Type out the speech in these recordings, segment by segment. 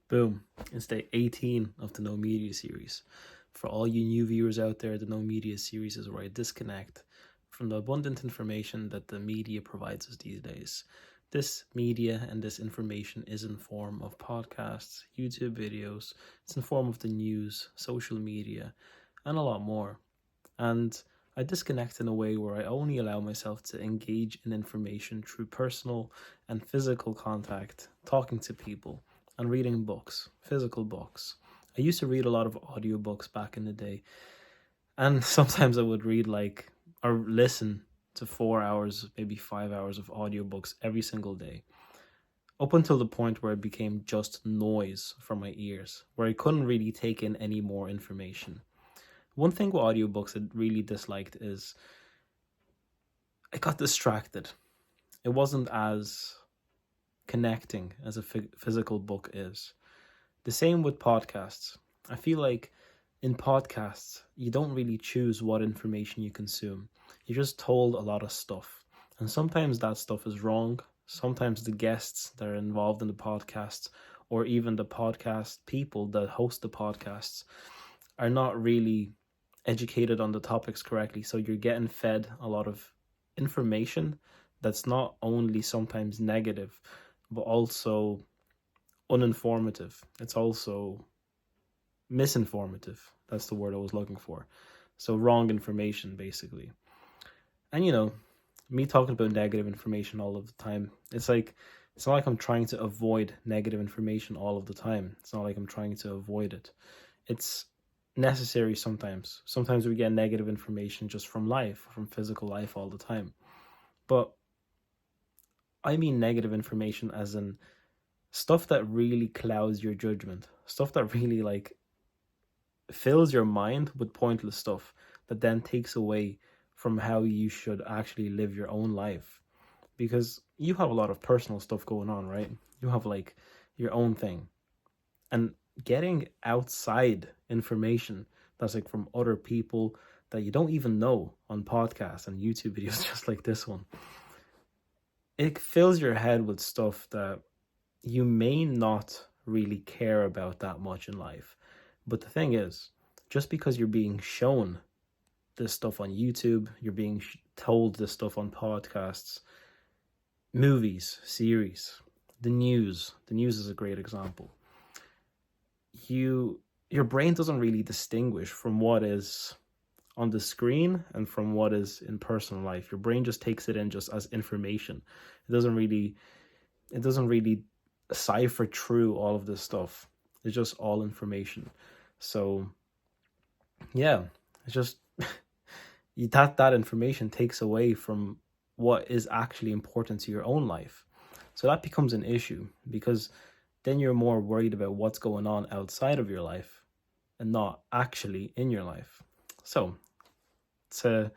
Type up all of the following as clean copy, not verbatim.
Boom. It's day 18 of the No Media series. For all you new viewers out there, the No Media series is where I disconnect from the abundant information that the media provides us these days. This media and this information is in form of podcasts, YouTube videos, it's in form of the news, social media, and a lot more. And I disconnect in a way where I only allow myself to engage in information through personal and physical contact, talking to people, and reading books, physical books. I used to read a lot of audiobooks back in the day, and sometimes I would read or listen to 4 hours, maybe 5 hours of audiobooks every single day, up until the point where it became just noise for my ears, where I couldn't really take in any more information. One thing with audiobooks I really disliked is I got distracted. It wasn't as connecting as a physical book is. The same with podcasts. I feel like in podcasts, you don't really choose what information you consume. You're just told a lot of stuff. And sometimes that stuff is wrong. Sometimes the guests that are involved in the podcasts, or even the podcast people that host the podcasts, are not really educated on the topics correctly. So you're getting fed a lot of information that's not only sometimes negative, but also uninformative. It's also misinformative. That's the word I was looking for. So wrong information, basically. And me talking about negative information all of the time, it's not like I'm trying to avoid negative information all of the time. It's not like I'm trying to avoid it. It's necessary sometimes. Sometimes we get negative information just from life, from physical life all the time. But I mean negative information as in stuff that really clouds your judgment, stuff that really fills your mind with pointless stuff that then takes away from how you should actually live your own life. Because you have a lot of personal stuff going on, right? You have your own thing. And getting outside information that's from other people that you don't even know on podcasts and YouTube videos just like this one, it fills your head with stuff that you may not really care about that much in life. But the thing is, just because you're being shown this stuff on YouTube, you're being told this stuff on podcasts, movies, series, the news is a great example. Your brain doesn't really distinguish from what is on the screen and from what is in personal life. Your brain just takes it in just as information. It doesn't really cipher through all of this stuff. It's just all information. So yeah, it's just that information takes away from what is actually important to your own life. So that becomes an issue, because then you're more worried about what's going on outside of your life and not actually in your life. So to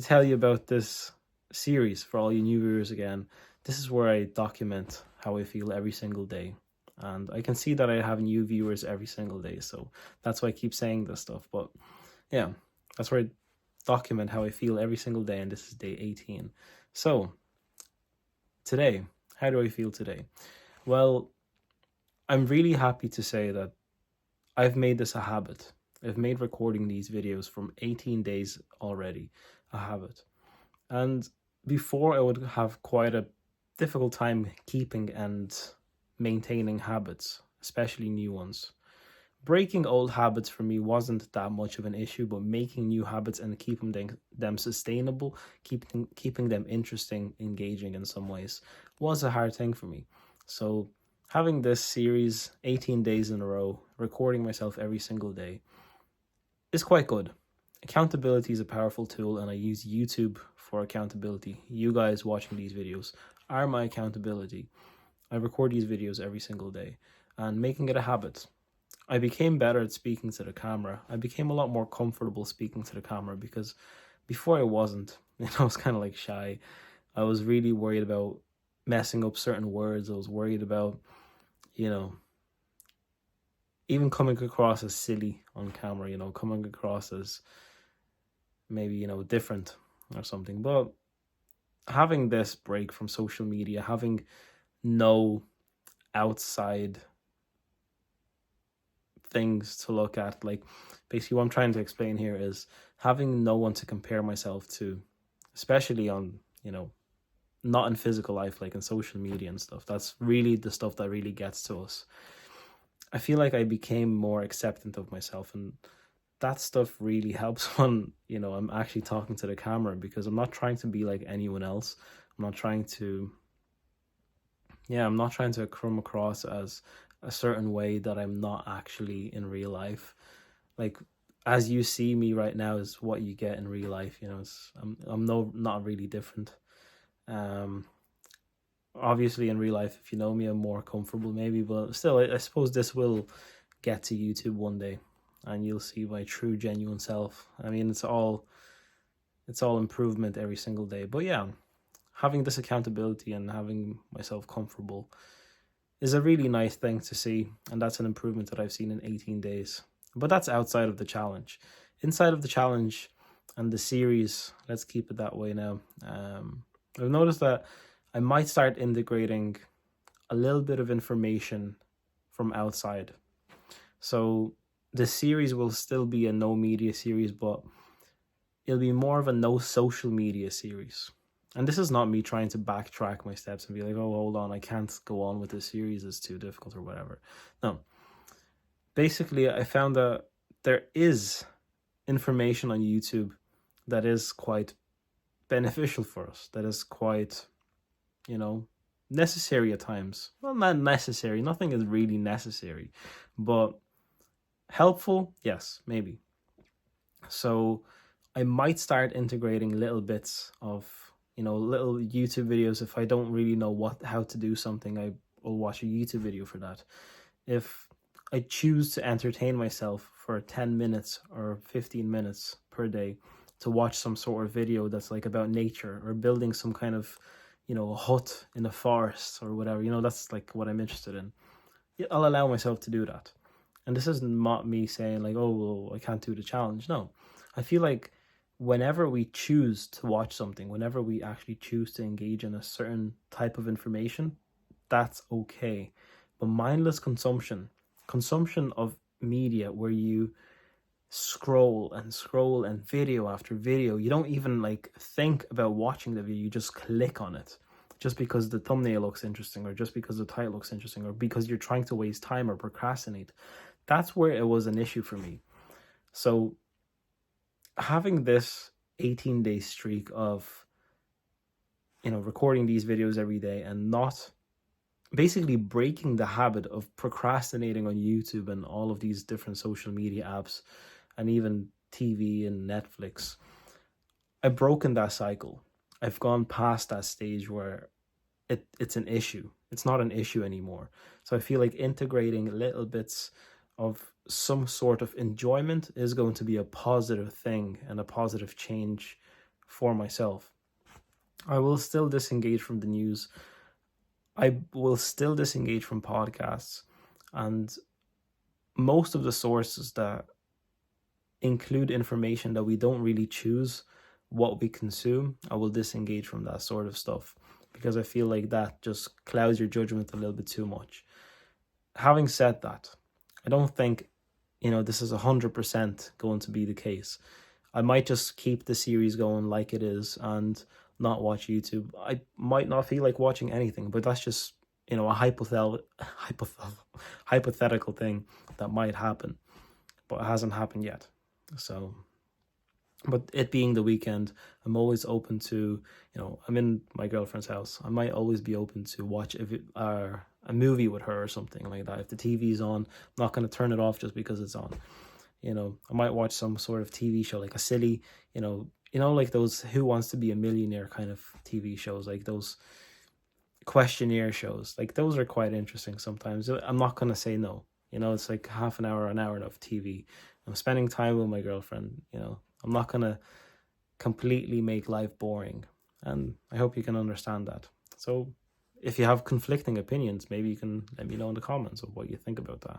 tell you about this series for all you new viewers again, this is where I document how I feel every single day. And I can see that I have new viewers every single day, so that's why I keep saying this stuff. But yeah, that's where I document how I feel every single day, and this is day 18. So today, how do I feel today? Well, I'm really happy to say that I've made this a habit. I've made recording these videos from 18 days already a habit. And before, I would have quite a difficult time keeping and maintaining habits, especially new ones. Breaking old habits for me wasn't that much of an issue, but making new habits and keeping them sustainable, keeping them interesting, engaging in some ways, was a hard thing for me. So having this series 18 days in a row, recording myself every single day, is quite good. Accountability is a powerful tool, and I use YouTube for accountability. You guys watching these videos are my accountability. I record these videos every single day and making it a habit. I became better at speaking to the camera. I became a lot more comfortable speaking to the camera, because before I wasn't. I was kind of shy. I was really worried about messing up certain words. I was worried about, even coming across as silly on camera, coming across as maybe, different or something. But having this break from social media, having no outside things to look at. Like, basically what I'm trying to explain here is having no one to compare myself to, especially on, not in physical life, like in social media and stuff. That's really the stuff that really gets to us. I feel like I became more acceptant of myself, and that stuff really helps when, I'm actually talking to the camera, because I'm not trying to be like anyone else. I'm not trying to, I'm not trying to come across as a certain way that I'm not actually in real life. Like, as you see me right now is what you get in real life. I'm not really different. Obviously in real life, if you know me, I'm more comfortable maybe, but still, I suppose this will get to YouTube one day, and you'll see my true, genuine self. I mean, it's all improvement every single day. But yeah, having this accountability and having myself comfortable is a really nice thing to see, and that's an improvement that I've seen in 18 days. But that's outside of the challenge. Inside of the challenge and the series, let's keep it that way now. I've noticed that I might start integrating a little bit of information from outside. So the series will still be a no media series, but it'll be more of a no social media series. And this is not me trying to backtrack my steps and be like, oh, hold on, I can't go on with this series, it's too difficult or whatever. No. Basically, I found that there is information on YouTube that is quite beneficial for us, that is quite, necessary at times. Well, not necessary, nothing is really necessary, but helpful, yes, maybe. So I might start integrating little bits of, little YouTube videos. If I don't really know how to do something, I will watch a YouTube video for that. If I choose to entertain myself for 10 minutes or 15 minutes per day to watch some sort of video that's like about nature or building some kind of, a hut in a forest or whatever, that's like what I'm interested in. Yeah, I'll allow myself to do that. And this is not me saying like, oh, well, I can't do the challenge. No, I feel like whenever we choose to watch something, whenever we actually choose to engage in a certain type of information, that's okay. But mindless consumption of media where you scroll and video after video, you don't even like think about watching the video, you just click on it just because the thumbnail looks interesting, or just because the title looks interesting, or because you're trying to waste time or procrastinate. That's where it was an issue for me. So having this 18-day streak of, recording these videos every day and not basically breaking the habit of procrastinating on YouTube and all of these different social media apps and even TV and Netflix, I've broken that cycle. I've gone past that stage where it's an issue. It's not an issue anymore. So I feel like integrating little bits of some sort of enjoyment is going to be a positive thing and a positive change for myself. I will still disengage from the news. I will still disengage from podcasts, and most of the sources that include information that we don't really choose what we consume, I will disengage from that sort of stuff, because I feel like that just clouds your judgment a little bit too much. Having said that, I don't think, this is 100% going to be the case. I might just keep the series going like it is and not watch YouTube. I might not feel like watching anything, but that's just, a hypothetical thing that might happen, but it hasn't happened yet. So, but it being the weekend, I'm always open to, I'm in my girlfriend's house. I might always be open to watch a movie with her or something like that. If the TV's on, I'm not going to turn it off just because it's on. I might watch some sort of TV show, like a silly, like those Who Wants to Be a Millionaire kind of TV shows, like those questionnaire shows. Like those are quite interesting sometimes. I'm not going to say no. It's like half an hour of TV. I'm spending time with my girlfriend. I'm not going to completely make life boring. And I hope you can understand that. So if you have conflicting opinions, maybe you can let me know in the comments of what you think about that.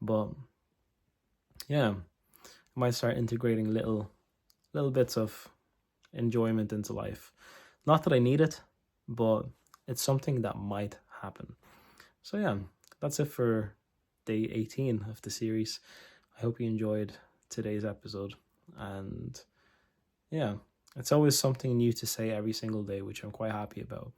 But yeah, I might start integrating little bits of enjoyment into life. Not that I need it, but it's something that might happen. So yeah, that's it for day 18 of the series. I hope you enjoyed today's episode. And yeah, it's always something new to say every single day, which I'm quite happy about.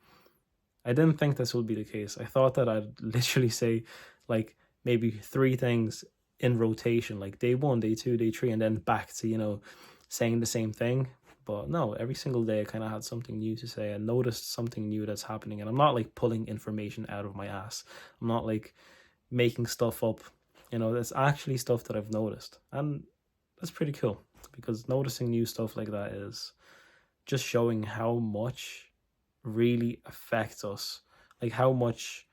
I didn't think this would be the case. I thought that I'd literally say like maybe 3 things in rotation, like day 1, day 2, day 3, and then back to, saying the same thing. But no, every single day I kind of had something new to say and noticed something new that's happening. And I'm not like pulling information out of my ass. I'm not like making stuff up. It's actually stuff that I've noticed. And that's pretty cool, because noticing new stuff like that is just showing how much really affects us, like how much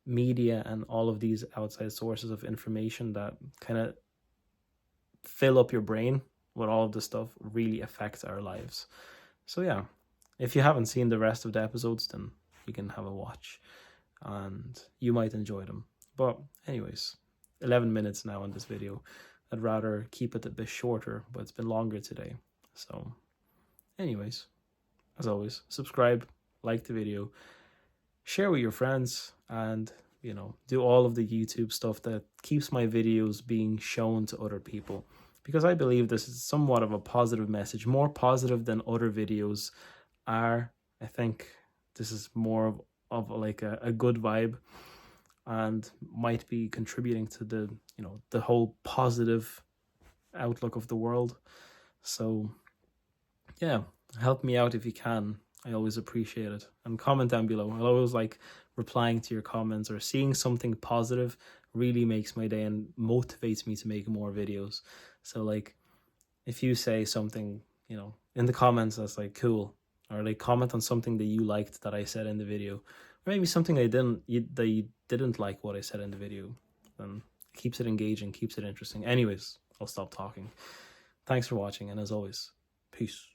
media and all of these outside sources of information that kind of fill up your brain with all of this stuff really affects our lives. So yeah, if you haven't seen the rest of the episodes, then you can have a watch and you might enjoy them. But anyways, 11 minutes now on this video. I'd rather keep it a bit shorter, but it's been longer today. So anyways, as always, subscribe, like the video, share with your friends, and do all of the YouTube stuff that keeps my videos being shown to other people, because I believe this is somewhat of a positive message, more positive than other videos are. I think this is more of like a good vibe and might be contributing to the whole positive outlook of the world. So yeah, help me out if you can. I always appreciate it. And comment down below. I always like replying to your comments, or seeing something positive really makes my day and motivates me to make more videos. So like, if you say something, in the comments that's like cool, or like comment on something that you liked that I said in the video, or maybe something that you didn't like what I said in the video, then it keeps it engaging, keeps it interesting. Anyways, I'll stop talking. Thanks for watching, and as always, peace.